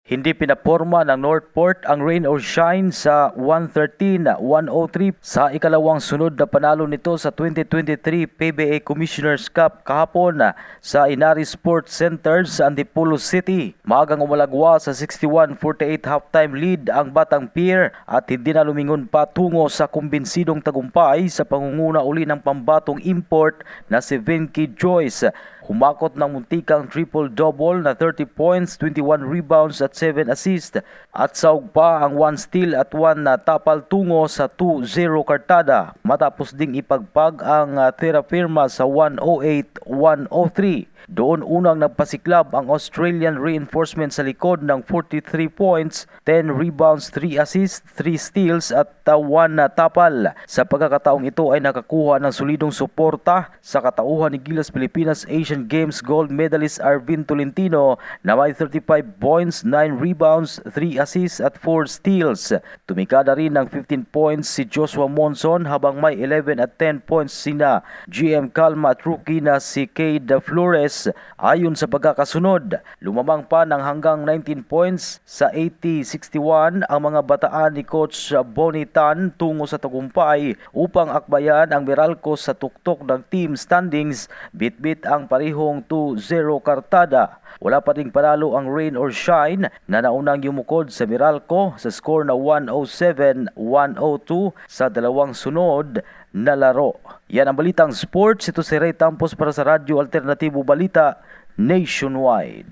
Hindi pinaporma ng Northport ang rain or shine sa 113-103 sa ikalawang sunod na panalo nito sa 2023 PBA Commissioner's Cup kahapon sa Inari Sports Center sa Antipolo City. Maagang umalagwa sa 61-48 halftime lead ang Batang Pier at hindi na lumingon pa tungo sa kumbinsidong tagumpay sa pangunguna uli ng pambatong import na si Vinky Joyce. Humakot ng muntikang triple-double na 30 points, 21 rebounds at 7 assists at saug pa ang 1 steal at 1 na tapal tungo sa 2-0 kartada matapos ding ipagpag ang Terra Firma sa 108-103. Doon unang nagpasiklab ang Australian reinforcement sa likod ng 43 points, 10 rebounds, 3 assists, 3 steals at 1 na tapal. Sa pagkakataong ito ay nakakuha ng solidong suporta sa katauhan ni Gilas Pilipinas Asian Games gold medalist Arvin Tolentino na may 35 points, 9 rebounds, 3 assists at 4 steals. Tumikada rin ng 15 points si Joshua Monson habang may 11 at 10 points sina GM Calma at rookie na si Cade Flores. Ayon sa pagkakasunod, lumamang pa ng hanggang 19 points sa 80-61 ang mga bataan ni Coach Bonnie Tan tungo sa tagumpay upang akbayan ang Meralco sa tuktok ng team standings, bit-bit ang parehong 2-0 kartada. Wala pa ding panalo ang rain or shine na naunang yumukod sa Meralco sa score na 107-102 sa dalawang sunod na laro. Yan ang Balitang Sports. Ito si Ray Tampos para sa Radyo Alternatibo Balita Nationwide.